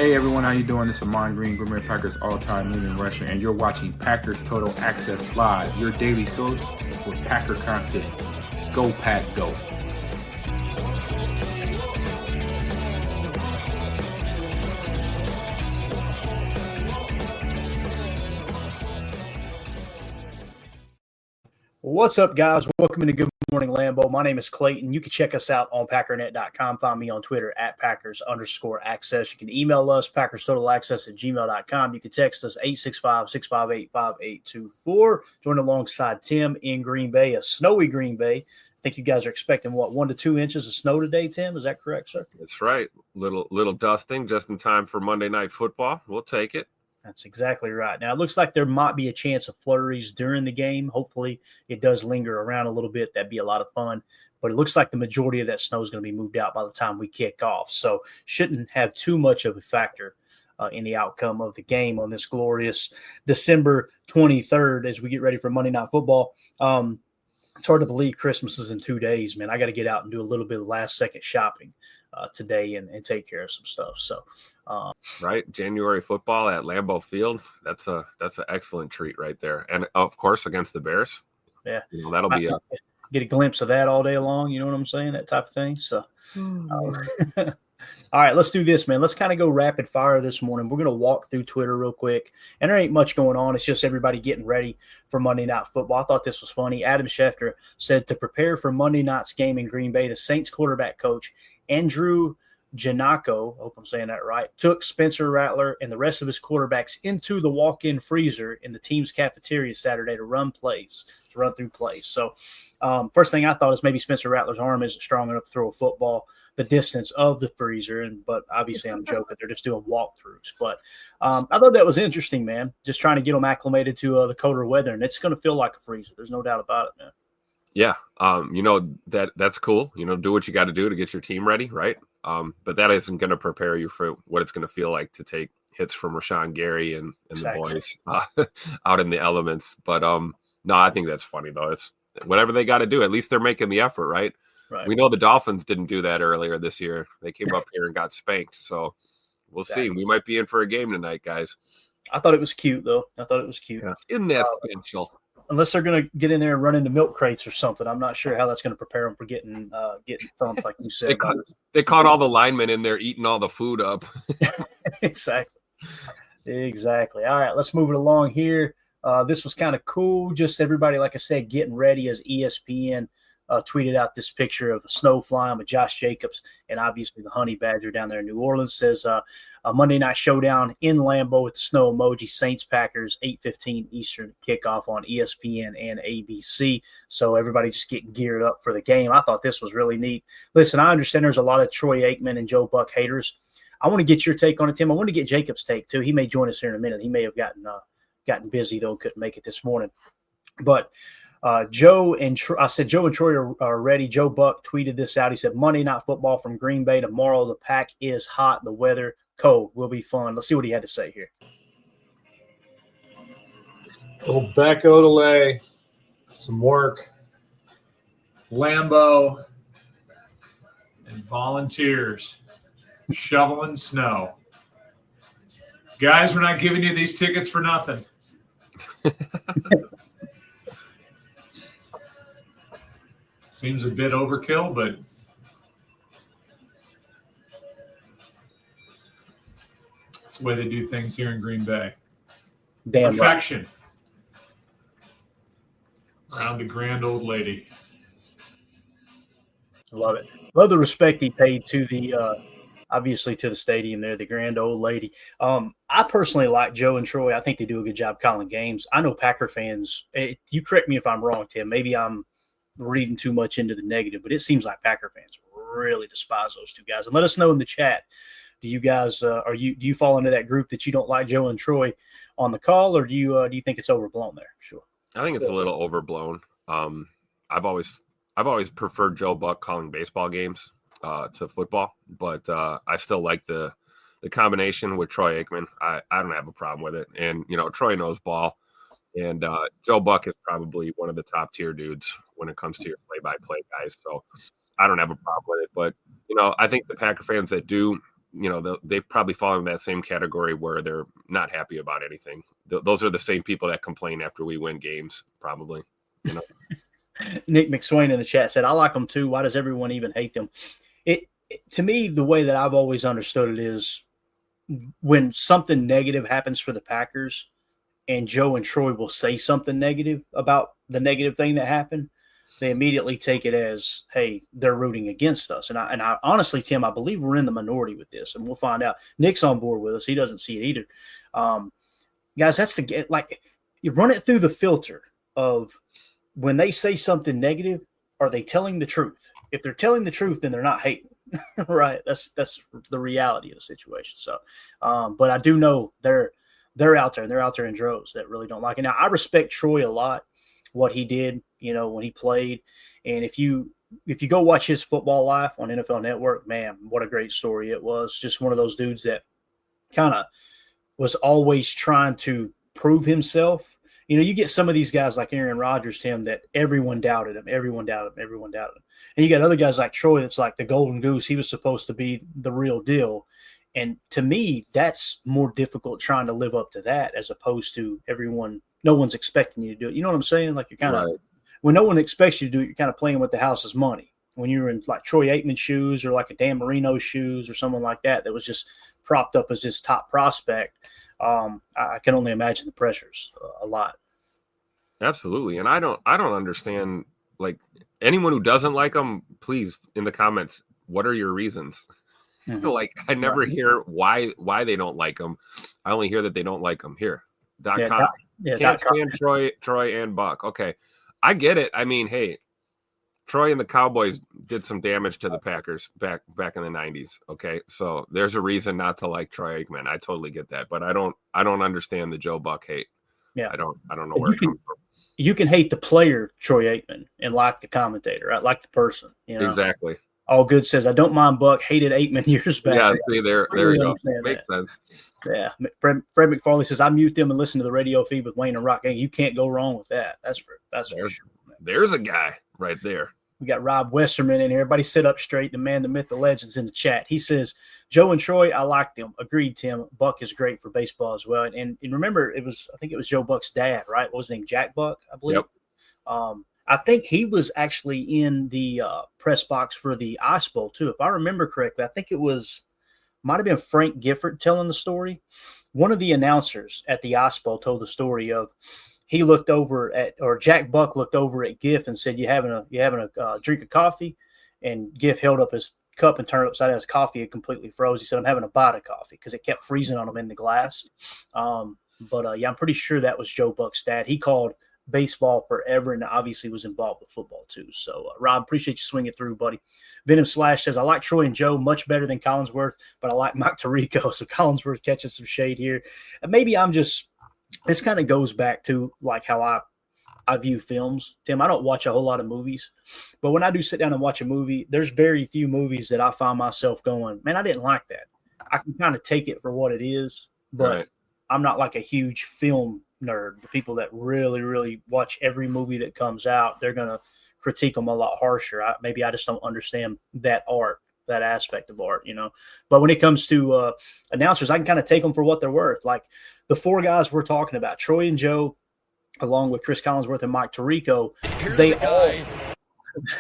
Hey everyone, how you doing? This is Amon Green, Gourmet Packers all-time leading rusher, and you're watching Packers Total Access Live, your daily source for Packer content. Go Pack, go! What's up, guys? Welcome to Good Morning Lambeau. My name is Clayton. You can check us out on Packernet.com. Find me on Twitter at Packers_access. You can email us, PackersTotalAccess@gmail.com. You can text us 865-658-5824. Join alongside Tim in Green Bay, a snowy Green Bay. I think you guys are expecting, 1 to 2 inches of snow today, Tim? Is that correct, sir? That's right. Little dusting just in time for Monday Night Football. We'll take it. That's exactly right. Now, it looks like there might be a chance of flurries during the game. Hopefully, it does linger around a little bit. That'd be a lot of fun. But it looks like the majority of that snow is going to be moved out by the time we kick off. So shouldn't have too much of a factor in the outcome of the game on this glorious December 23rd as we get ready for Monday Night Football. It's hard to believe Christmas is in 2 days, man. I got to get out and do a little bit of last-second shopping today and take care of some stuff. So, right, January football at Lambeau Field. That's an excellent treat right there, and of course against the Bears. Yeah, that'll be get a glimpse of that all day long. You know what I'm saying? That type of thing. So, all right, let's do this, man. Let's kind of go rapid fire this morning. We're going to walk through Twitter real quick, and there ain't much going on. It's just everybody getting ready for Monday Night Football. I thought this was funny. Adam Schefter said to prepare for Monday night's game in Green Bay, the Saints quarterback coach Andrew Janako, I hope I'm saying that right, took Spencer Rattler and the rest of his quarterbacks into the walk-in freezer in the team's cafeteria Saturday to run through plays. So first thing I thought is maybe Spencer Rattler's arm isn't strong enough to throw a football the distance of the freezer, but obviously I'm joking. They're just doing walkthroughs. But I thought that was interesting, man, just trying to get them acclimated to the colder weather, and it's going to feel like a freezer. There's no doubt about it, man. Yeah, that's cool. Do what you got to do to get your team ready, right? But that isn't going to prepare you for what it's going to feel like to take hits from Rashawn Gary and exactly. The boys out in the elements. But no, I think that's funny though. It's whatever they got to do. At least they're making the effort, right? Right. We know the Dolphins didn't do that earlier this year. They came up here and got spanked. So we'll see. We might be in for a game tonight, guys. I thought it was cute though. Yeah. Isn't that potential? Unless they're going to get in there and run into milk crates or something. I'm not sure how that's going to prepare them for getting thumped, like you said. They caught all the linemen in there eating all the food up. Exactly. All right, let's move it along here. This was kind of cool. Just everybody, like I said, getting ready as ESPN tweeted out this picture of a snow flying with Josh Jacobs and obviously the honey badger down there in New Orleans. Says a Monday night showdown in Lambeau with the snow emoji. Saints Packers 8:15 Eastern kickoff on ESPN and ABC. So everybody just getting geared up for the game. I thought this was really neat. Listen, I understand there's a lot of Troy Aikman and Joe Buck haters. I want to get your take on it, Tim. I want to get Jacobs' take too. He may join us here in a minute. He may have gotten busy though, couldn't make it this morning. But Joe and Troy are ready. Joe Buck tweeted this out. He said, Monday Night Football from Green Bay tomorrow. The pack is hot. The weather cold. Will be fun. Let's see what he had to say here. Little Beck Odelay, some work, Lambeau, and volunteers shoveling snow. Guys, we're not giving you these tickets for nothing. Seems a bit overkill, but it's the way they do things here in Green Bay. Damn perfection. Right. Around the grand old lady. Love it. Love the respect he paid to the obviously to the stadium there, the grand old lady. I personally like Joe and Troy. I think they do a good job calling games. I know Packer fans, you correct me if I'm wrong, Tim. Maybe I'm reading too much into the negative, but it seems like Packer fans really despise those two guys. And let us know in the chat, do you guys do you fall into that group that you don't like Joe and Troy on the call, or do you think it's overblown there? Sure. I think it's a little overblown. I've always preferred Joe Buck calling baseball games to football, but I still like the combination with Troy Aikman. I don't have a problem with it. And, Troy knows ball. And Joe Buck is probably one of the top tier dudes when it comes to your play-by-play guys. So I don't have a problem with it. But, I think the Packer fans that do they probably fall in that same category where they're not happy about anything. Those are the same people that complain after we win games, probably. Nick McSwain in the chat said, I like them too. Why does everyone even hate them? To me, the way that I've always understood it is when something negative happens for the Packers and Joe and Troy will say something negative about the negative thing that happened, they immediately take it as, hey, they're rooting against us. And I honestly, Tim, I believe we're in the minority with this, and we'll find out. Nick's on board with us. He doesn't see it either. Guys, that's you run it through the filter of when they say something negative, are they telling the truth? If they're telling the truth, then they're not hating. Right. That's the reality of the situation. So, but I do know they're out there, and they're out there in droves that really don't like it. Now, I respect Troy a lot, what he did, when he played. And if you go watch his football life on NFL Network, man, what a great story it was. Just one of those dudes that kind of was always trying to prove himself. You get some of these guys like Aaron Rodgers, Tim, that everyone doubted him. And you got other guys like Troy that's like the golden goose. He was supposed to be the real deal. And to me, that's more difficult trying to live up to that as opposed to no one's expecting you to do it. You know what I'm saying? Like you're kind of, when no one expects you to do it, you're kind of playing with the house's money. When you're in like Troy Aikman's shoes or like a Dan Marino's shoes or someone like that was just propped up as his top prospect, I can only imagine the pressures a lot. Absolutely. And I don't understand, like, anyone who doesn't like them, please, in the comments, what are your reasons? Mm-hmm. Like, I never hear why they don't like them. I only hear that they don't like them here. .com. Can't stand Troy and Buck. Okay. I get it. I mean, hey, Troy and the Cowboys did some damage to the Packers back in the 90s. Okay. So there's a reason not to like Troy Aikman. I totally get that, but I don't understand the Joe Buck hate. Yeah. I don't know where it comes from. You can hate the player, Troy Aikman, and like the commentator, right? Like the person. Exactly. All Good says, I don't mind Buck, hated Aikman years back. Yeah, see, there you go. Makes sense. Yeah. Fred McFarley says, I mute them and listen to the radio feed with Wayne and Rock. Hey, you can't go wrong with that. That's for sure. There's a guy right there. We got Rob Westerman in here. Everybody sit up straight. The man, the myth, the legend's in the chat. He says, Joe and Troy, I like them. Agreed, Tim. Buck is great for baseball as well. And remember, I think it was Joe Buck's dad, right? What was his name? Jack Buck, I believe. Yep. I think he was actually in the press box for the Ice Bowl, too. If I remember correctly, I think might have been Frank Gifford telling the story. One of the announcers at the Ice Bowl told the story of he looked over Jack Buck looked over at Giff and said, you having a drink of coffee? And Giff held up his cup and turned it upside down. His coffee had completely froze. He said, I'm having a bite of coffee because it kept freezing on him in the glass. I'm pretty sure that was Joe Buck's dad. He called baseball forever and obviously was involved with football too. So, Rob, appreciate you swinging through, buddy. Venom Slash says, I like Troy and Joe much better than Collinsworth, but I like Mike Tirico. So Collinsworth catching some shade here. And maybe this kind of goes back to like how I view films. Tim, I don't watch a whole lot of movies, but when I do sit down and watch a movie, there's very few movies that I find myself going, man, I didn't like that. I can kind of take it for what it is, but I'm not like a huge film nerd. The people that really, really watch every movie that comes out, they're going to critique them a lot harsher. Maybe I just don't understand that aspect of art, But when it comes to announcers, I can kind of take them for what they're worth. Like the four guys we're talking about, Troy and Joe, along with Chris Collinsworth and Mike Tirico,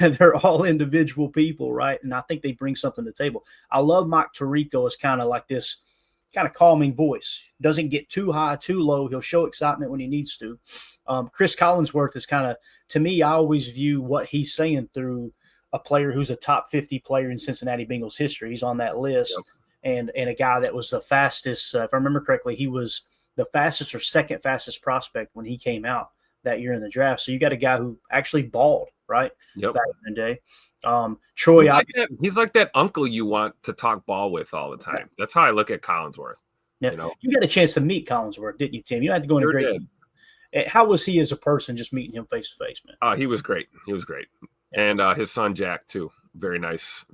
they're all individual people, right? And I think they bring something to the table. I love Mike Tirico as kind of like this kind of calming voice. Doesn't get too high, too low. He'll show excitement when he needs to. Chris Collinsworth is kind of, to me, I always view what he's saying through a player who's a top 50 player in Cincinnati Bengals history. He's on that list. Yep. And a guy that was the fastest, if I remember correctly, he was the fastest or second fastest prospect when he came out that year in the draft. So you got a guy who actually balled, right? Yep. Back in the day. Troy, he's like that uncle you want to talk ball with all the time. Yeah. That's how I look at Collinsworth. Yeah. You got a chance to meet Collinsworth, didn't you, Tim? You had to go in a great. How was he as a person, just meeting him face to face, man? He was great. He was great. And his son Jack too, very nice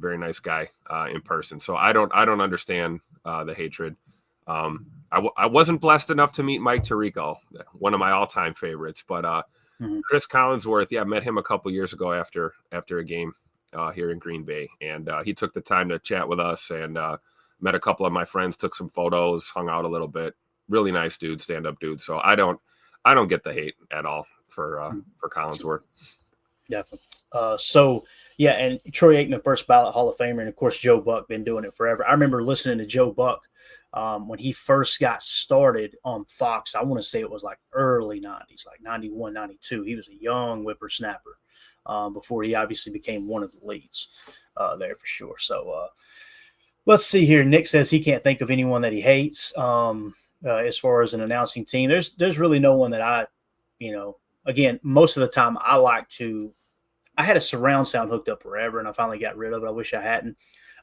guy in person. So I don't understand the hatred. I wasn't blessed enough to meet Mike Tirico, one of my all-time favorites, but Chris Collinsworth, I met him a couple years ago after a game here in Green Bay, and he took the time to chat with us and met a couple of my friends, took some photos, hung out a little bit. Really nice dude, stand-up dude. So I don't get the hate at all for Collinsworth. Definitely. So yeah, and Troy Aikman, first ballot Hall of Famer, and of course Joe Buck been doing it forever. I remember listening to Joe Buck when he first got started on Fox. I want to say it was like early 90s, like 91, 92. He was a young whippersnapper before he obviously became one of the leads there for sure. So let's see here. Nick says he can't think of anyone that he hates as far as an announcing team. There's really no one that I, again, most of the time I had a surround sound hooked up forever, and I finally got rid of it. I wish I hadn't.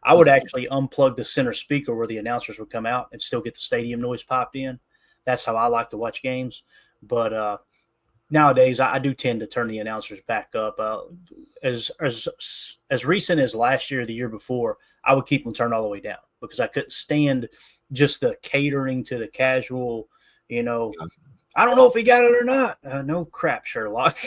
I would actually unplug the center speaker where the announcers would come out and still get the stadium noise popped in. That's how I like to watch games. But nowadays, I do tend to turn the announcers back up. As recent as last year or the year before, I would keep them turned all the way down because I couldn't stand just the catering to the casual, I don't know if he got it or not. No crap, Sherlock.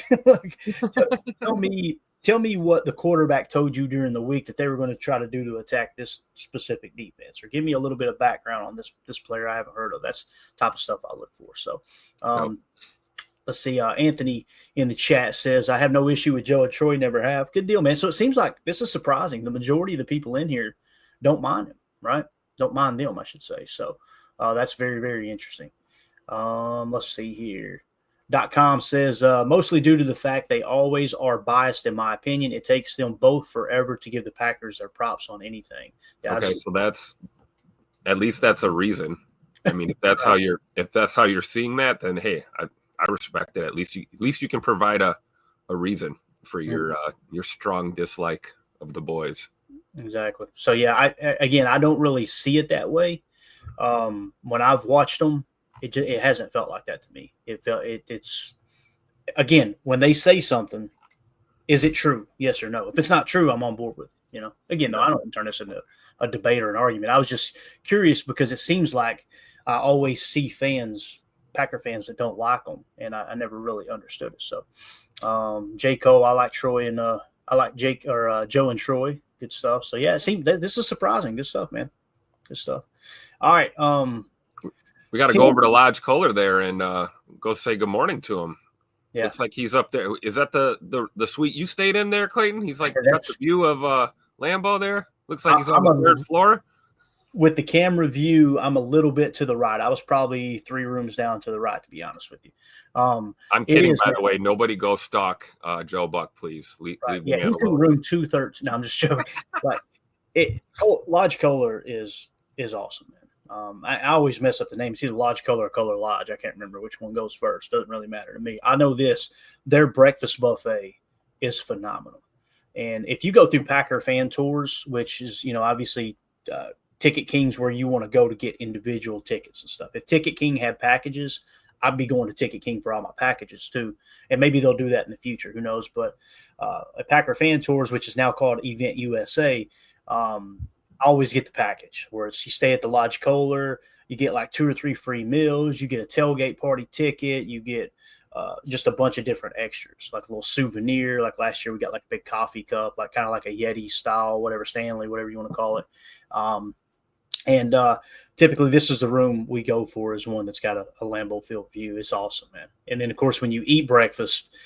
Tell me what the quarterback told you during the week that they were going to try to do to attack this specific defense, or give me a little bit of background on this player I haven't heard of. That's the type of stuff I look for. So, let's see. Anthony in the chat says, I have no issue with Joe and Troy, never have. Good deal, man. So it seems like this is surprising. The majority of the people in here don't mind him, right? Don't mind them, I should say. So that's very, very interesting. Let's see here. .com says, mostly due to the fact they always are biased, in my opinion. It takes them both forever to give the Packers their props on anything. Yeah, okay, so that's a reason. I mean, if that's how you're seeing that, then hey, I respect it. At least you can provide a reason for your strong dislike of the boys. Exactly. So yeah, I don't really see it that way. When I've watched them, it hasn't felt like that to me. It's again, when they say something, is it true? Yes or no? If it's not true, I'm on board with it. Again, though, I don't turn this into a debate or an argument. I was just curious because it seems like I always see Packer fans that don't like them, and I never really understood it. So, J. Cole, I like Troy, and I like Joe and Troy. Good stuff. So yeah, it seems this is surprising. Good stuff, man. Good stuff. All right. We got to go over to Lodge Kohler there and go say good morning to him. Yeah. Looks like he's up there. Is that the suite you stayed in there, Clayton? He's like got the view of Lambeau there. Looks like he's on the third floor. With the camera view, I'm a little bit to the right. I was probably 3 rooms down to the right, to be honest with you. I'm kidding, by the way. Nobody go stalk Joe Buck, please. Leave he's in room 213. No, I'm just joking. But Lodge Kohler is awesome, man. I always mess up the name. It's either Lodge Kohler or Kohler Lodge. I can't remember which one goes first. Doesn't really matter to me. I know this. Their breakfast buffet is phenomenal. And if you go through Packer fan tours, which is, obviously Ticket King's where you want to go to get individual tickets and stuff. If Ticket King had packages, I'd be going to Ticket King for all my packages too. And maybe they'll do that in the future. Who knows? But at Packer fan tours, which is now called Event USA, I always get the package where you stay at the Lodge Kohler, you get like 2 or 3 free meals, you get a tailgate party ticket, you get just a bunch of different extras, like a little souvenir. Like last year we got like a big coffee cup, like kind of like a Yeti style, whatever, Stanley, whatever you want to call it. And typically this is the room we go for, is one that's got a Lambeau Field view. It's awesome, man. And then of course, when you eat breakfast,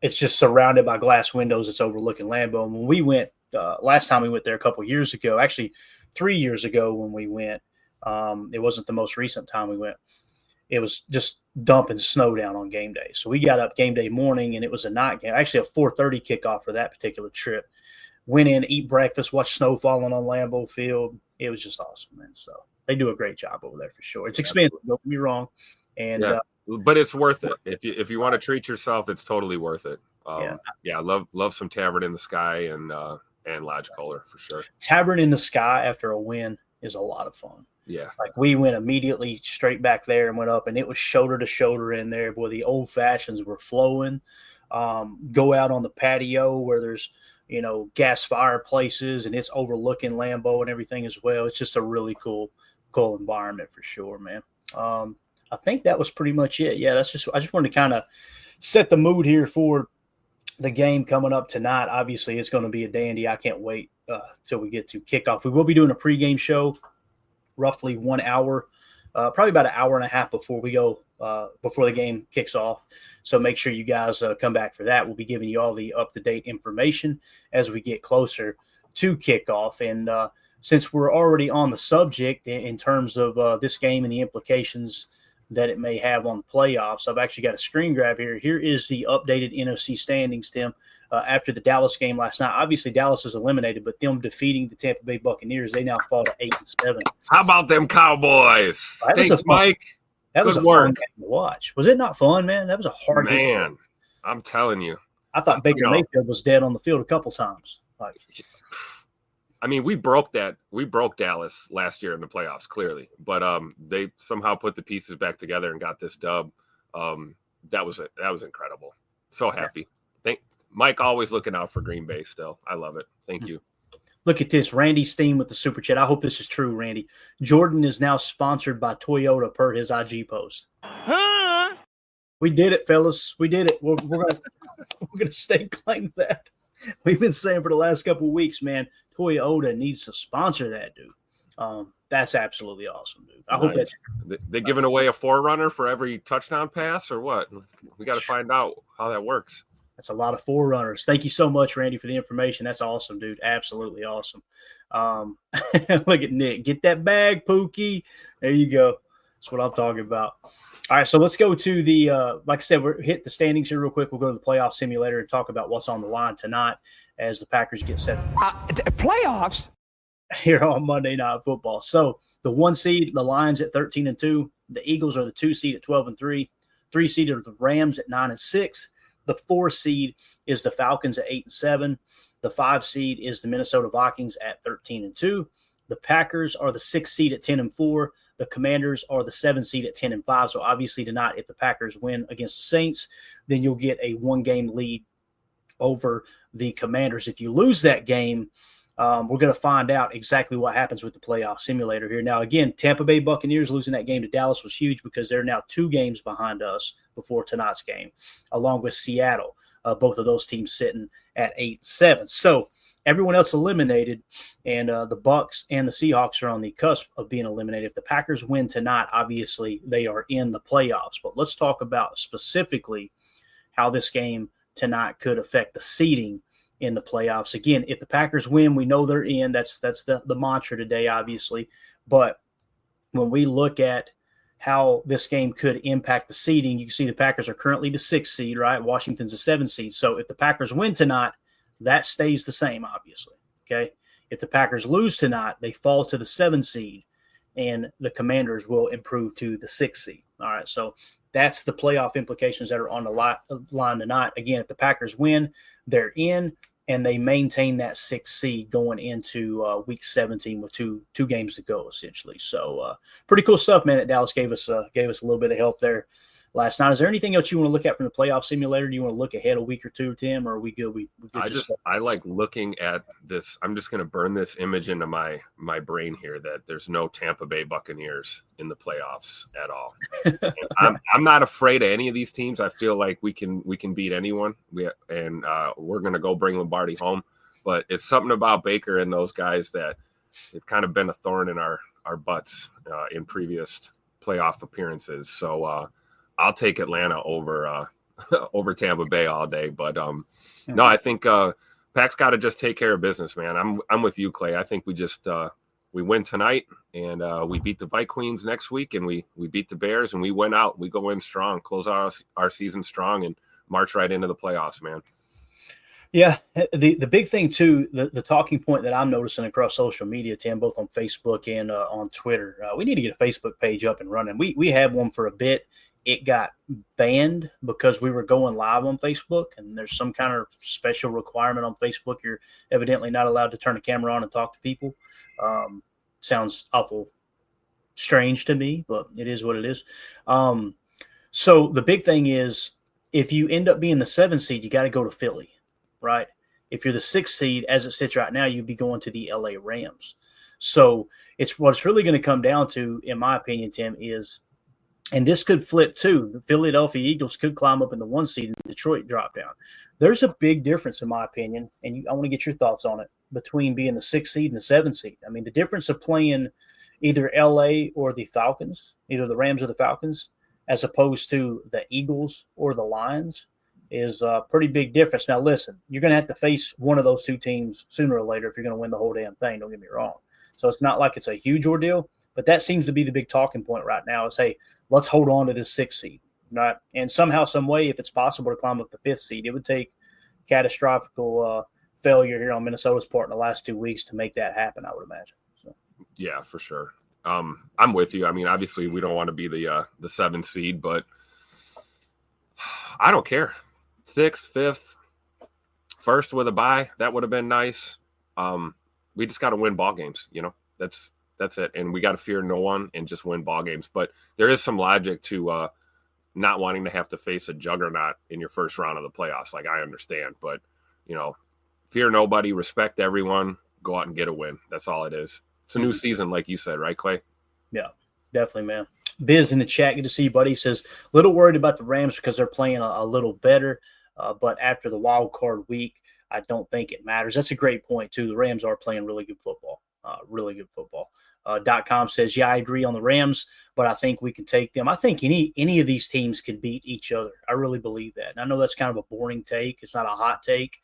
it's just surrounded by glass windows. It's overlooking Lambeau. And when we went, last time we went there a couple years ago, actually 3 years ago when we went, it wasn't the most recent time we went. It was just dumping snow down on game day. So we got up game day morning, and it was a night game, actually a 4:30 kickoff for that particular trip. Went in, eat breakfast, watch snow falling on Lambeau Field. It was just awesome, man. So they do a great job over there for sure. It's expensive, don't get me wrong. And but it's worth it. If you want to treat yourself, it's totally worth it. Love some Tavern in the Sky and Lodge Kohler for sure. Tavern in the Sky after a win is a lot of fun. Yeah. Like we went immediately straight back there and went up, and it was shoulder to shoulder in there. Boy, the old fashions were flowing. Go out on the patio where there's, gas fireplaces, and it's overlooking Lambeau and everything as well. It's just a really cool environment for sure, man. I think that was pretty much it. Yeah, I just wanted to kind of set the mood here for the game coming up tonight, obviously it's going to be a dandy. I can't wait till we get to kickoff. We will be doing a pregame show, roughly 1 hour, probably about an hour and a half before we go, before the game kicks off. So make sure you guys come back for that. We'll be giving you all the up-to-date information as we get closer to kickoff. And since we're already on the subject in terms of this game and the implications that it may have on the playoffs, I've actually got a screen grab here. Here is the updated NFC standings, Tim, after the Dallas game last night. Obviously, Dallas is eliminated, but them defeating the Tampa Bay Buccaneers, they now fall to 8-7. How about them Cowboys? Thanks, Mike. That was a fun game to watch. Was it not fun, man? That was a hard game. Man, I'm telling you. I thought Baker Mayfield was dead on the field a couple times. I mean, we broke Dallas last year in the playoffs, clearly, but they somehow put the pieces back together and got this dub. That was incredible. So happy. Mike always looking out for Green Bay still. I love it. Thank you. Look at this. Randy Steen with the super chat. I hope this is true, Randy. Jordan is now sponsored by Toyota per his IG post. Huh? We did it, fellas. We did it. We're gonna stay claim that. We've been saying for the last couple of weeks, man, Toyota needs to sponsor that, dude. That's absolutely awesome, dude. I hope that's they giving away a forerunner for every touchdown pass or what? We got to find out how that works. That's a lot of forerunners. Thank you so much, Randy, for the information. That's awesome, dude. Absolutely awesome. Look at Nick. Get that bag, Pookie. There you go. That's what I'm talking about. All right, so let's go to the like I said, we're hit the standings here real quick. We'll go to the playoff simulator and talk about what's on the line tonight as the Packers get set. Playoffs? Here on Monday Night Football. So the 1 seed, the Lions at 13-2. The Eagles are the 2 seed at 12-3. 3 seed are the Rams at 9-6. The 4 seed is the Falcons at 8-7. The 5 seed is the Minnesota Vikings at 13-2. The Packers are the 6 seed at 10-4. The Commanders are the 7 seed at 10-5. So obviously tonight, if the Packers win against the Saints, then you'll get a 1-game lead over the Commanders. If you lose that game, we're going to find out exactly what happens with the playoff simulator here. Now, again, Tampa Bay Buccaneers losing that game to Dallas was huge because they're now 2 games behind us before tonight's game, along with Seattle. Both of those teams sitting at 8-7. So everyone else eliminated, and the Bucs and the Seahawks are on the cusp of being eliminated. If the Packers win tonight, obviously they are in the playoffs. But let's talk about specifically how this game tonight could affect the seeding in the playoffs. Again, if the Packers win, we know they're in. That's the mantra today, obviously. But when we look at how this game could impact the seeding, you can see the Packers are currently the 6th seed, right? Washington's the 7th seed. So if the Packers win tonight, that stays the same, obviously. Okay. If the Packers lose tonight, they fall to the 7th seed, and the Commanders will improve to the 6th seed. All right. So that's the playoff implications that are on the line tonight. Again, if the Packers win, they're in, and they maintain that 6th seed going into week 17 with two games to go, essentially. So pretty cool stuff, man, that Dallas gave us a little bit of help there last night. Is there anything else you want to look at from the playoff simulator? Do you want to look ahead a week or two, Tim, or are we good? We good I like looking at this. I'm just going to burn this image into my brain here that there's no Tampa Bay Buccaneers in the playoffs at all. I'm not afraid of any of these teams. I feel like we can beat anyone. We're going to go bring Lombardi home. But it's something about Baker and those guys that it's kind of been a thorn in our butts in previous playoff appearances. So I'll take Atlanta over Tampa Bay all day. But no, I think Pac's got to just take care of business, man. I'm with you, Clay. I think we just we win tonight, and we beat the Vikings next week, and we beat the Bears, and we went out. We go in strong, close our season strong, and march right into the playoffs, man. Yeah, the big thing too, the talking point that I'm noticing across social media, Tim, both on Facebook and on Twitter, we need to get a Facebook page up and running. We had one for a bit. It got banned because we were going live on Facebook, and there's some kind of special requirement on Facebook. You're evidently not allowed to turn the camera on and talk to people. Sounds awful strange to me, but it is what it is. So the big thing is, if you end up being the 7th seed, you got to go to Philly, right? If you're the 6th seed, as it sits right now, you'd be going to the LA Rams. So what it's really going to come down to, in my opinion, Tim, is And this could flip too. The Philadelphia Eagles could climb up in the 1 seed and Detroit drop down. There's a big difference, in my opinion, and I want to get your thoughts on it, between being the 6 seed and the 7 seed. I mean, the difference of playing either LA or the Falcons, either the Rams or the Falcons, as opposed to the Eagles or the Lions, is a pretty big difference. Now, listen, you're going to have to face one of those two teams sooner or later if you're going to win the whole damn thing. Don't get me wrong. So it's not like it's a huge ordeal, but that seems to be the big talking point right now is, hey, let's hold on to this 6 seed. Right? And somehow, some way, if it's possible to climb up the 5th seed, it would take catastrophic failure here on Minnesota's part in the last 2 weeks to make that happen, I would imagine. So. Yeah, for sure. I'm with you. I mean, obviously, we don't want to be the 7th seed, but I don't care. 6th, 5th, 1st with a bye, that would have been nice. We just got to win ball games. That's it. And we got to fear no one and just win ball games. But there is some logic to not wanting to have to face a juggernaut in your first round of the playoffs. Like, I understand, but fear nobody, respect everyone, go out and get a win. That's all it is. It's a new season, like you said, right, Clay? Yeah, definitely, man. Biz in the chat, good to see you, buddy. He says, little worried about the Rams because they're playing a little better, but after the wild card week, I don't think it matters. That's a great point, too. The Rams are playing really good football, .com says, yeah, I agree on the Rams, but I think we can take them. I think any of these teams can beat each other. I really believe that. And I know that's kind of a boring take. It's not a hot take,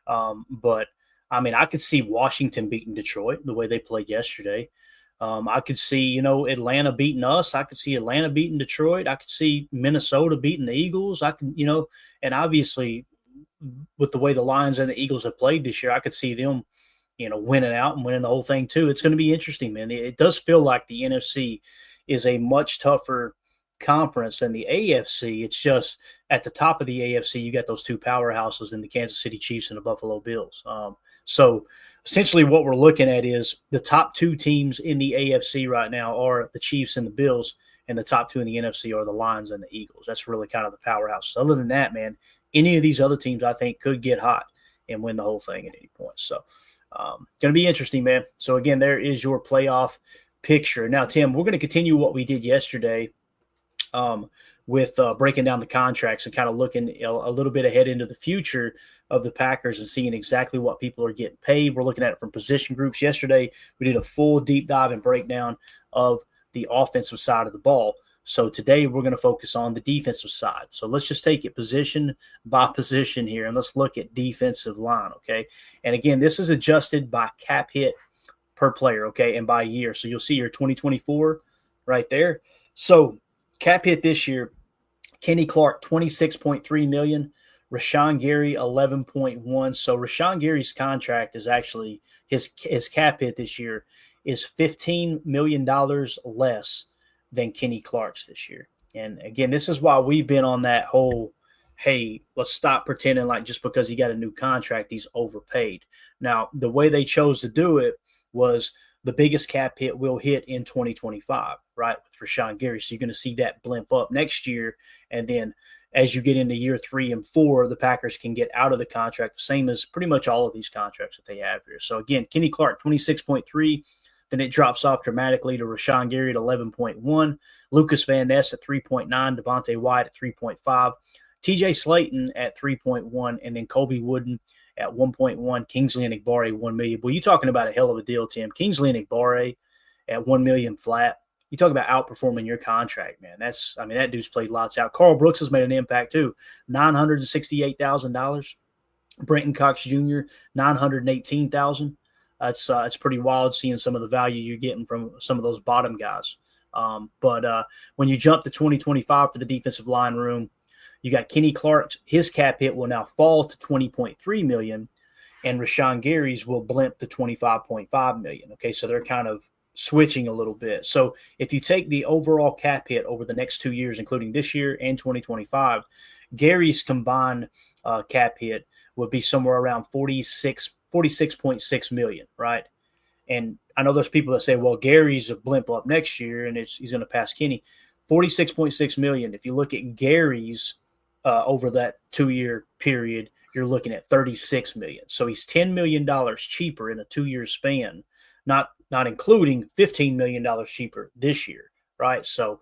but I mean, I could see Washington beating Detroit the way they played yesterday. I could see, Atlanta beating us. I could see Atlanta beating Detroit. I could see Minnesota beating the Eagles. I can, and obviously with the way the Lions and the Eagles have played this year, I could see them, winning out and winning the whole thing too. It's going to be interesting, man. It does feel like the NFC is a much tougher conference than the AFC. It's just at the top of the AFC, you got those two powerhouses in the Kansas City Chiefs and the Buffalo Bills. So essentially what we're looking at is the top two teams in the AFC right now are the Chiefs and the Bills, and the top two in the NFC are the Lions and the Eagles. That's really kind of the powerhouse. So other than that, man, any of these other teams I think could get hot and win the whole thing at any point. So going to be interesting, man. So again, there is your playoff picture. Now, Tim, we're going to continue what we did yesterday with breaking down the contracts and kind of looking a little bit ahead into the future of the Packers and seeing exactly what people are getting paid. We're looking at it from position groups. Yesterday, we did a full deep dive and breakdown of the offensive side of the ball. So today we're going to focus on the defensive side. So let's just take it position by position here, and let's look at defensive line, okay? And again, this is adjusted by cap hit per player, okay, and by year. So you'll see your 2024 right there. So cap hit this year, Kenny Clark, $26.3 million. Rashawn Gary, $11.1. So Rashawn Gary's contract is actually his cap hit this year is $15 million less than Kenny Clark's this year. And again, this is why we've been on that whole, hey, let's stop pretending like just because he got a new contract, he's overpaid. Now, the way they chose to do it was the biggest cap hit will hit in 2025, right, with Rashawn Gary. So you're going to see that blimp up next year. And then as you get into year 3 and 4, the Packers can get out of the contract, the same as pretty much all of these contracts that they have here. So again, Kenny Clark, 26.3. Then it drops off dramatically to Rashawn Gary at 11.1, Lucas Van Ness at 3.9, Devontae White at 3.5, TJ Slayton at 3.1, and then Colby Wooden at 1.1, Kingsley Enagbare, $1 million. Well, you're talking about a hell of a deal, Tim. Kingsley Enagbare at $1 million flat. You talk about outperforming your contract, man. That dude's played lots out. Carl Brooks has made an impact too. $968,000. Brenton Cox Jr., $918,000. It's pretty wild seeing some of the value you're getting from some of those bottom guys. But when you jump to 2025 for the defensive line room, you got Kenny Clark. His cap hit will now fall to $20.3 million, and Rashawn Gary's will blimp to $25.5 million. Okay, so they're kind of switching a little bit. So if you take the overall cap hit over the next 2 years, including this year and 2025, Gary's combined cap hit would be somewhere around $46.6 million, right? And I know there's people that say, well, Gary's a blimp up next year and he's going to pass Kenny. $46.6 million. If you look at Gary's over that 2-year period, you're looking at $36 million. So he's $10 million cheaper in a 2-year span, not including $15 million cheaper this year, right? So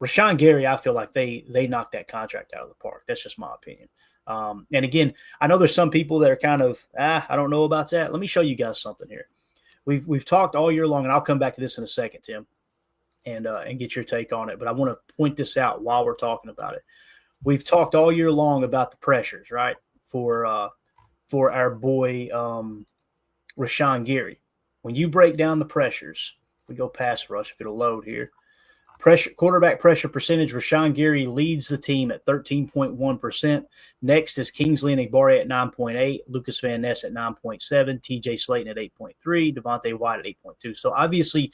Rashawn Gary, I feel like they knocked that contract out of the park. That's just my opinion. And again, I know there's some people that are kind of, I don't know about that. Let me show you guys something here. We've talked all year long, and I'll come back to this in a second, Tim, and get your take on it. But I want to point this out while we're talking about it. We've talked all year long about the pressures, right, for our boy Rashawn Gary. When you break down the pressures, we go pass rush if it'll load here. Quarterback pressure percentage, Rashawn Gary leads the team at 13.1%. Next is Kingsley Enagbare at 9.8, Lucas Van Ness at 9.7, TJ Slayton at 8.3, Devontae White at 8.2. So obviously,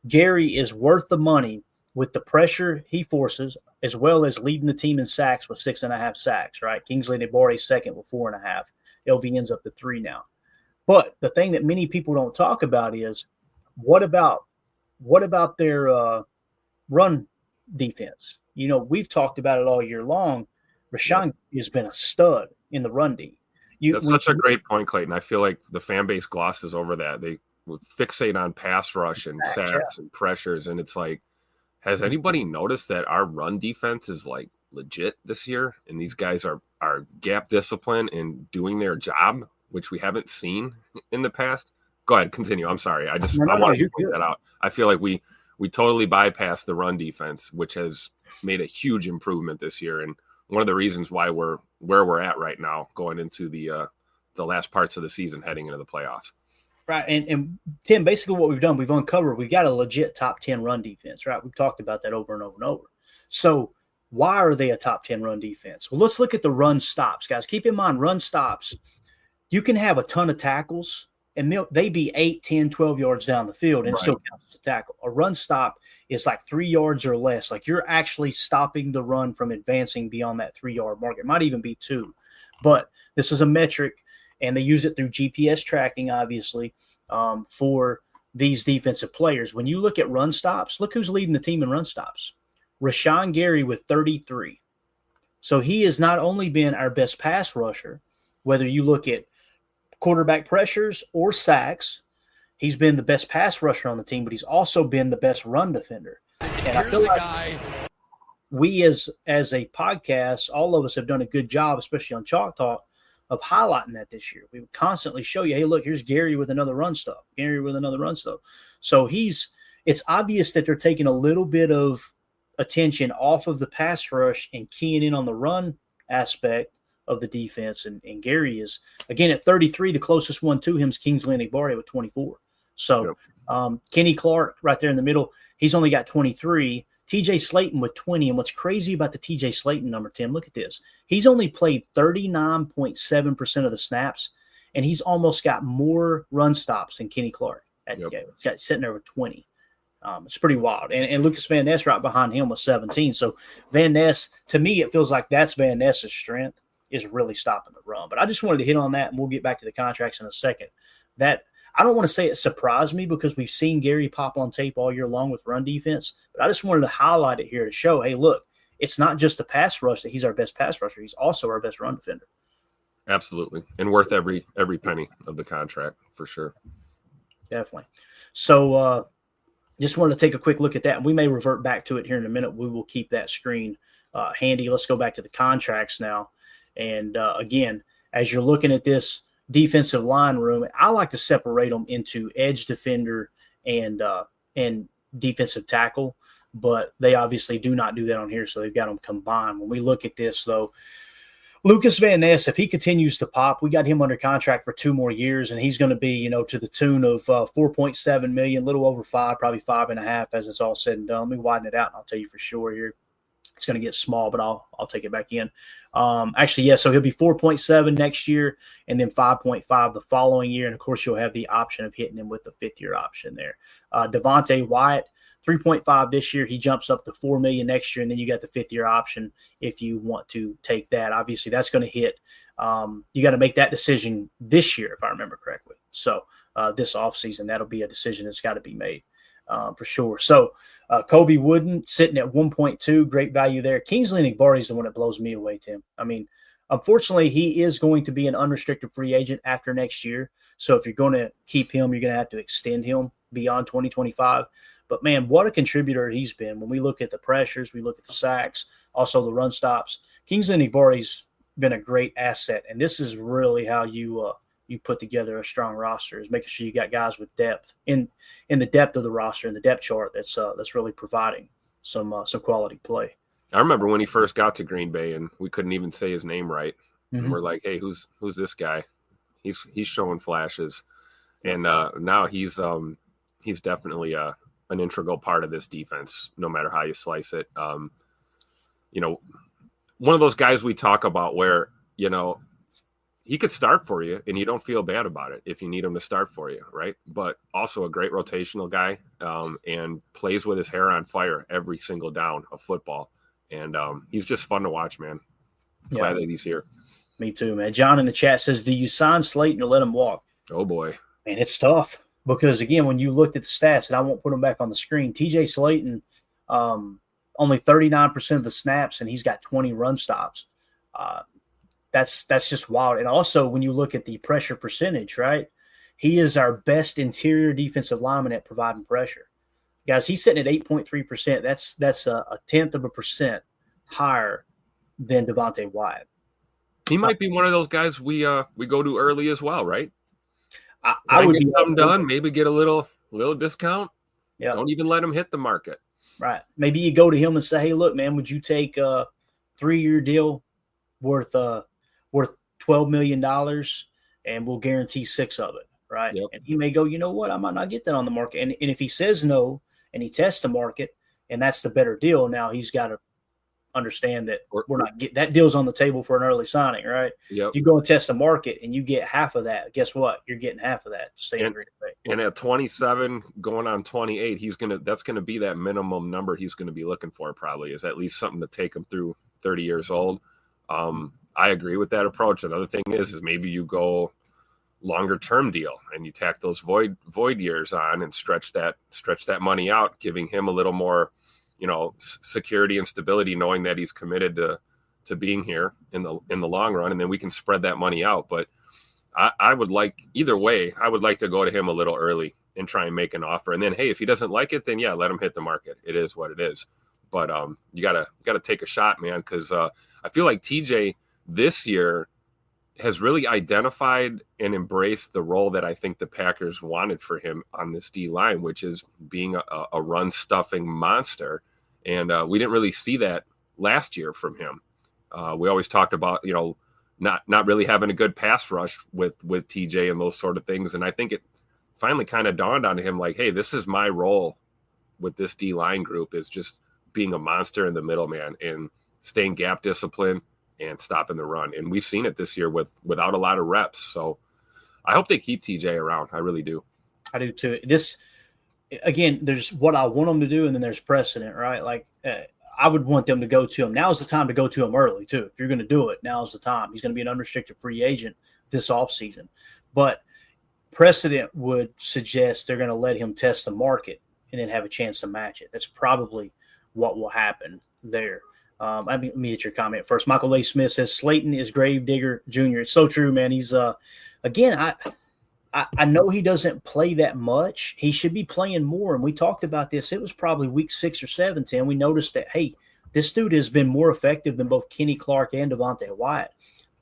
Gary is worth the money with the pressure he forces, as well as leading the team in sacks with 6.5 sacks, right? Kingsley Enagbare second with 4.5. LV ends up to 3 now. But the thing that many people don't talk about is what about their run defense? We've talked about it all year long. Rashawn has been a stud in the run D. That's such a great point, Clayton. I feel like the fan base glosses over that. They fixate on pass rush and sacks and pressures, and it's like, has anybody noticed that our run defense is like legit this year? And these guys are gap discipline and doing their job, which we haven't seen in the past. Go ahead, continue. I'm sorry. I want to point that out. I feel like we totally bypassed the run defense, which has made a huge improvement this year. And one of the reasons why we're where we're at right now, going into the last parts of the season, heading into the playoffs. Right. And Tim, basically what we've done, we've uncovered, we've got a legit top 10 run defense, right? We've talked about that over and over and over. So why are they a top 10 run defense? Well, let's look at the run stops, guys. Keep in mind, run stops, you can have a ton of tackles and they be 8, 10, 12 yards down the field and it still counts as a tackle. A run stop is like 3 yards or less. Like you're actually stopping the run from advancing beyond that 3-yard mark. It might even be 2. But this is a metric, and they use it through GPS tracking, obviously, for these defensive players. When you look at run stops, look who's leading the team in run stops. Rashawn Gary with 33. So he has not only been our best pass rusher, whether you look at quarterback pressures or sacks, he's been the best pass rusher on the team, but he's also been the best run defender. And I feel like we as a podcast, all of us have done a good job, especially on Chalk Talk, of highlighting that this year. We would constantly show you, hey, look, here's Gary with another run stop. Gary with another run stop. So it's obvious that they're taking a little bit of attention off of the pass rush and keying in on the run aspect of the defense. And Gary is, again, at 33, the closest one to him is Kingsley Enagbare with 24. So Kenny Clark right there in the middle, he's only got 23. TJ Slayton with 20. And what's crazy about the TJ Slayton number, Tim, look at this. He's only played 39.7% of the snaps, and he's almost got more run stops than Kenny Clark. He's got sitting there with 20. It's pretty wild. And Lucas Van Ness right behind him with 17. So Van Ness, to me, it feels like that's Van Ness's strength, is really stopping the run. But I just wanted to hit on that, and we'll get back to the contracts in a second. That I don't want to say it surprised me because we've seen Gary pop on tape all year long with run defense, but I just wanted to highlight it here to show, hey, look, it's not just the pass rush that he's our best pass rusher. He's also our best run defender. Absolutely. And worth every penny of the contract for sure. Definitely. So just wanted to take a quick look at that, and we may revert back to it here in a minute. We will keep that screen handy. Let's go back to the contracts now. And again, as you're looking at this defensive line room, I like to separate them into edge defender and defensive tackle, but they obviously do not do that on here, so they've got them combined. When we look at this, though, Lucas Van Ness, if he continues to pop, we got him under contract for 2 more years, and he's going to be, to the tune of $4.7 million, a little over 5, probably 5.5 as it's all said and done. Let me widen it out, and I'll tell you for sure here. It's going to get small, but I'll take it back in. So he'll be 4.7 next year and then 5.5 the following year. And, of course, you'll have the option of hitting him with the 5th-year option there. Devontae White, 3.5 this year. He jumps up to $4 million next year, and then you got the 5th-year option if you want to take that. Obviously, that's going to hit. You got to make that decision this year, if I remember correctly. So this offseason, that'll be a decision that's got to be made. For sure. So Kobe Wooden sitting at 1.2, great value there. Kingsley Enagbare is the one that blows me away, Tim. I mean, unfortunately, he is going to be an unrestricted free agent after next year. So if you're going to keep him, you're going to have to extend him beyond 2025. But, man, what a contributor he's been. When we look at the pressures, we look at the sacks, also the run stops. Kingsley Enagbari's been a great asset, and this is really how you put together a strong roster, is making sure you got guys with depth in the depth of the roster and the depth chart that's really providing some quality play. I remember when he first got to Green Bay and we couldn't even say his name right. Mm-hmm. And we're like, hey, who's this guy? He's showing flashes. And now he's definitely an integral part of this defense, no matter how you slice it. You know, one of those guys we talk about where, you know, he could start for you and you don't feel bad about it if you need him to start for you, right? But also a great rotational guy, and plays with his hair on fire every single down of football. And he's just fun to watch, man. Glad that he's here. Me too, man. John in the chat says, do you sign Slayton or let him walk? Oh, boy. Man, it's tough because, again, when you looked at the stats, and I won't put them back on the screen, TJ Slayton, only 39% of the snaps, and he's got 20 run stops. That's just wild. And also, when you look at the pressure percentage, right, he is our best interior defensive lineman at providing pressure. Guys, he's sitting at 8.3%. That's a tenth of a percent higher than Devontae Wyatt. He might be one of those guys we go to early as well, right? I would get something done, maybe get a little discount. Yeah. Don't even let him hit the market. Right. Maybe you go to him and say, hey, look, man, would you take a 3-year deal worth $12 million and we'll guarantee 6 of it, right? Yep. And he may go, you know what, I might not get that on the market. And if he says no and he tests the market and that's the better deal, now he's got to understand that we're not get that deal's on the table for an early signing, right? Yep. If you go and test the market and you get half of that, guess what? You're getting half of that to stay in Green Bay. And at 27 going on 28, that's gonna be that minimum number he's gonna be looking for, probably, is at least something to take him through 30 years old. I agree with that approach. Another thing is maybe you go longer term deal and you tack those void years on and stretch that money out, giving him a little more, you know, security and stability, knowing that he's committed to being here in the long run, and then we can spread that money out. But I would like, either way, I would like to go to him a little early and try and make an offer. And then, hey, if he doesn't like it, then yeah, let him hit the market. It is what it is. But you gotta take a shot, man, because I feel like TJ this year has really identified and embraced the role that I think the Packers wanted for him on this D line, which is being a run stuffing monster. And we didn't really see that last year from him. We always talked about, you know, not really having a good pass rush with TJ and those sort of things. And I think it finally kind of dawned on him, like, hey, this is my role with this D line group, is just being a monster in the middle, man, and staying gap discipline and stopping the run. And we've seen it this year without a lot of reps. So I hope they keep TJ around. I really do. I do too. This, again, there's what I want them to do, and then there's precedent, right? Like, I would want them to go to him. Now's the time to go to him early, too. If you're going to do it, now's the time. He's going to be an unrestricted free agent this offseason. But precedent would suggest they're going to let him test the market and then have a chance to match it. That's probably what will happen there. Let me get your comment first. Michael A. Smith says Slayton is Gravedigger Jr. It's so true, man. He's again, I know he doesn't play that much. He should be playing more. And we talked about this. It was probably week 6 or 7, 10. We noticed that, hey, this dude has been more effective than both Kenny Clark and Devontae Wyatt.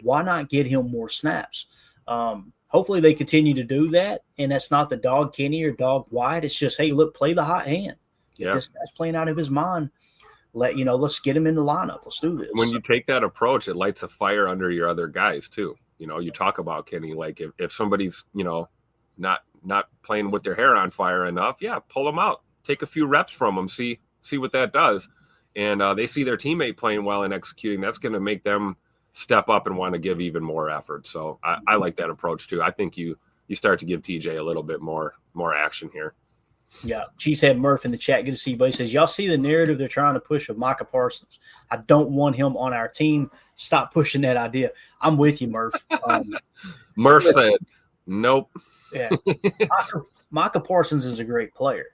Why not get him more snaps? Hopefully they continue to do that. And that's not the dog Kenny or dog Wyatt. It's just, hey, look, play the hot hand. Yeah. This guy's playing out of his mind. Let's get him in the lineup. Let's do this. When you take that approach, it lights a fire under your other guys too. You know, you talk about Kenny, like if somebody's, you know, not playing with their hair on fire enough, yeah, pull them out, take a few reps from them, see what that does. And they see their teammate playing well and executing. That's going to make them step up and want to give even more effort. So I like that approach too. I think you start to give TJ a little bit more action here. Yeah, Cheesehead Murph in the chat. Good to see you, buddy. Says, y'all see the narrative they're trying to push with Micah Parsons. I don't want him on our team. Stop pushing that idea. I'm with you, Murph. Murph said, nope. Yeah, Micah Parsons is a great player.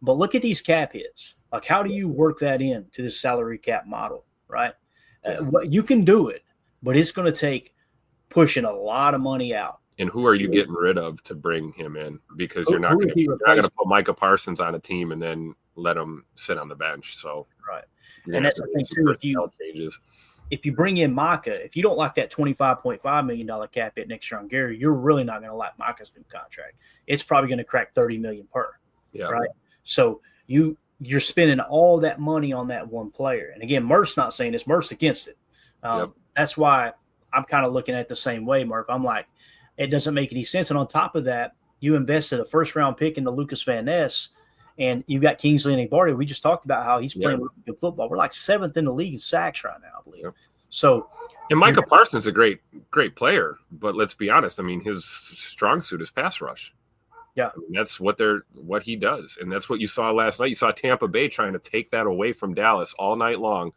But look at these cap hits. Like, how do you work that in to this salary cap model, right? Yeah. You can do it, but it's going to take pushing a lot of money out. And who are you getting rid of to bring him in? Because you're not going to put Micah Parsons on a team and then let him sit on the bench. So right. you're And gonna that's have the to make thing some too. personnel changes. If you bring in Micah, if you don't like that $25.5 million cap hit next year on Gary, you're really not going to like Micah's new contract. It's probably going to crack $30 million per. Yeah. Right. So you're spending all that money on that one player. And again, Murph's not saying this. Murph's against it. That's why I'm kind of looking at it the same way, Murph. I'm like, it doesn't make any sense. And on top of that, you invested a first-round pick into Lucas Van Ness, and you've got Kingsley Enagbare. We just talked about how he's playing really good football. We're like 7th in the league in sacks right now, I believe. Yep. So, and Micah Parsons is a great player, but let's be honest. I mean, his strong suit is pass rush. Yeah, I mean, that's what he does, and that's what you saw last night. You saw Tampa Bay trying to take that away from Dallas all night long,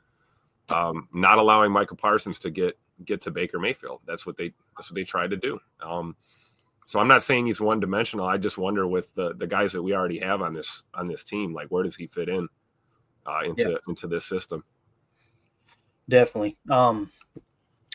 not allowing Micah Parsons to get to Baker Mayfield. That's what they tried to do. So I'm not saying he's one dimensional. I just wonder with the guys that we already have on this team, like where does he fit in into this system? Definitely.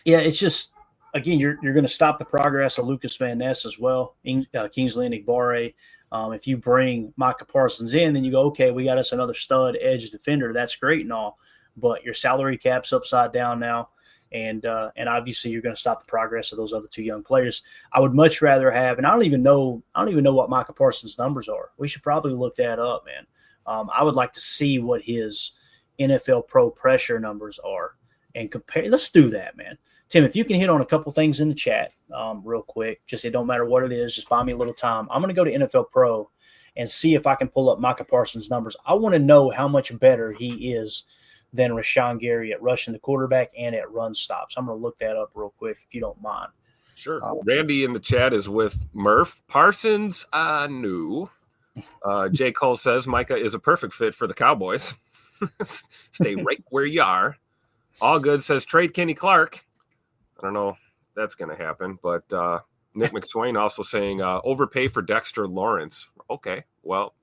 It's just, again, you're going to stop the progress of Lucas Van Ness as well, Kingsley Enagbare. If you bring Micah Parsons in, then you go, okay, we got us another stud edge defender. That's great and all, but your salary cap's upside down now. And obviously you're going to stop the progress of those other two young players. I would much rather have, and I don't even know what Micah Parsons' numbers are. We should probably look that up, man. I would like to see what his NFL Pro pressure numbers are and compare. Let's do that, man. Tim, if you can hit on a couple things in the chat real quick, just it don't matter what it is, just buy me a little time. I'm going to go to NFL Pro and see if I can pull up Micah Parsons' numbers. I want to know how much better he is than Rashawn Gary at rushing the quarterback and at run stops. I'm going to look that up real quick if you don't mind. Sure. Randy in the chat is with Murph. Parsons, no. J. Cole says Micah is a perfect fit for the Cowboys. Stay right where you are. All good says trade Kenny Clark. I don't know if that's going to happen, but Nick McSwain also saying overpay for Dexter Lawrence. Okay, well,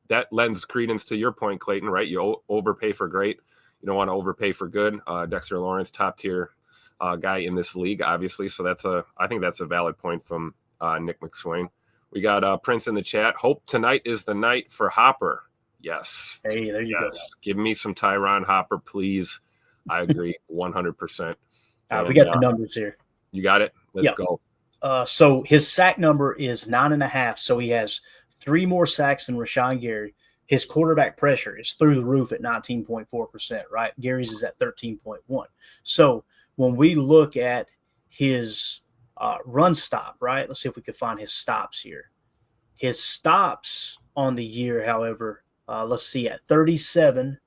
that lends credence to your point, Clayton, right? You overpay for great. You don't want to overpay for good. Dexter Lawrence, top tier guy in this league, obviously. So I think that's a valid point from Nick McSwain. We got Prince in the chat. Hope tonight is the night for Hopper. Yes. Hey, there you go. Give me some Tyron Hopper, please. I agree 100%. We got the numbers here. You got it? Let's go. So his sack number is 9.5. So he has 3 more sacks than Rashawn Gary. His quarterback pressure is through the roof at 19.4%, right? Gary's is at 13.1. So when we look at his run stop, right? Let's see if we can find his stops here. His stops on the year, however, let's see, at 37,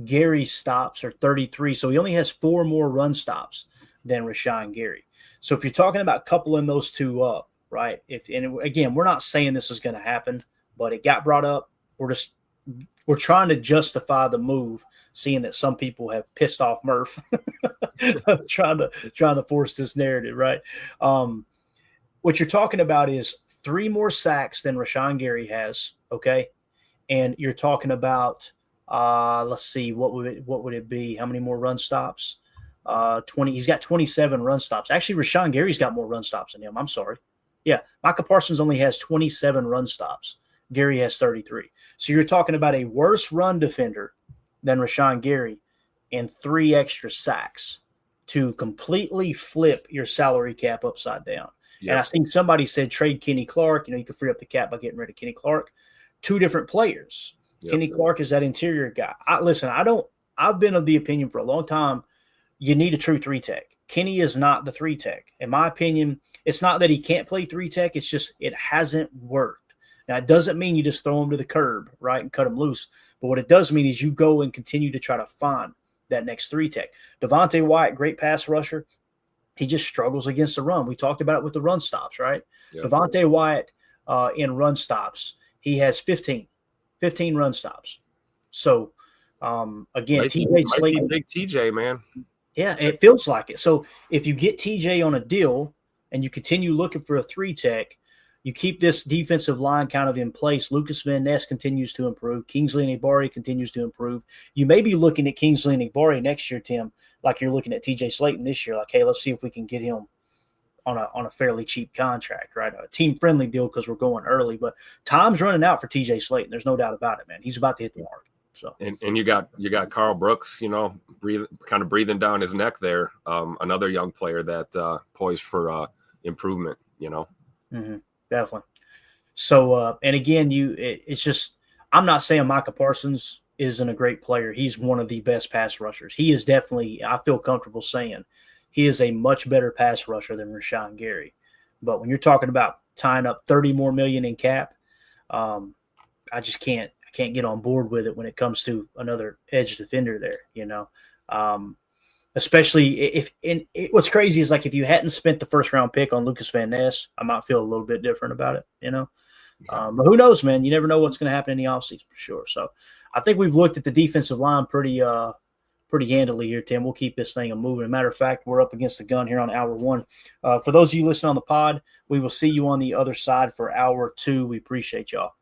Gary's stops are 33. So he only has 4 more run stops than Rashawn Gary. So if you're talking about coupling those two up, right? And again, we're not saying this is going to happen, but it got brought up. We're trying to justify the move, seeing that some people have pissed off Murph, trying to force this narrative, right? What you're talking about is 3 more sacks than Rashawn Gary has, okay? And you're talking about let's see, what would it be? How many more run stops? 20. He's got 27 run stops. Actually, Rashawn Gary's got more run stops than him. I'm sorry. Yeah, Micah Parsons only has 27 run stops. Gary has 33. So you're talking about a worse run defender than Rashawn Gary and 3 extra sacks to completely flip your salary cap upside down. Yep. And I think somebody said trade Kenny Clark. You can free up the cap by getting rid of Kenny Clark. 2 different players. Yep. Kenny Clark is that interior guy. I've been of the opinion for a long time, you need a true 3-tech. Kenny is not the 3-tech. In my opinion, it's not that he can't play 3-tech. It's just it hasn't worked. Now, it doesn't mean you just throw him to the curb, right, and cut him loose. But what it does mean is you go and continue to try to find that next 3-tech. Devontae Wyatt, great pass rusher. He just struggles against the run. We talked about it with the run stops, right? Yep. Devontae Wyatt in run stops, he has 15 run stops. So, again, TJ Slayton. Big TJ, man. Yeah, it feels like it. So if you get TJ on a deal and you continue looking for a 3-tech, you keep this defensive line kind of in place. Lucas Van Ness continues to improve. Kingsley Enagbare continues to improve. You may be looking at Kingsley Enagbare next year, Tim, like you're looking at TJ Slayton this year. Like, hey, let's see if we can get him on a fairly cheap contract, right? A team friendly deal because we're going early. But time's running out for TJ Slayton. There's no doubt about it, man. He's about to hit the mark. So and you got Carl Brooks, breathing down his neck there. Another young player that poised for improvement. Definitely. So and again, it's just I'm not saying Micah Parsons isn't a great player. He's one of the best pass rushers. He is definitely, I feel comfortable saying, he is a much better pass rusher than Rashawn Gary. But when you're talking about tying up $30 more million in cap, I just can't get on board with it when it comes to another edge defender there, especially what's crazy is like if you hadn't spent the first round pick on Lucas Van Ness, I might feel a little bit different about it, Yeah. But who knows, man? You never know what's going to happen in the offseason for sure. So I think we've looked at the defensive line pretty handily here, Tim. We'll keep this thing moving. As a matter of fact, we're up against the gun here on hour 1. For those of you listening on the pod, we will see you on the other side for hour 2. We appreciate y'all.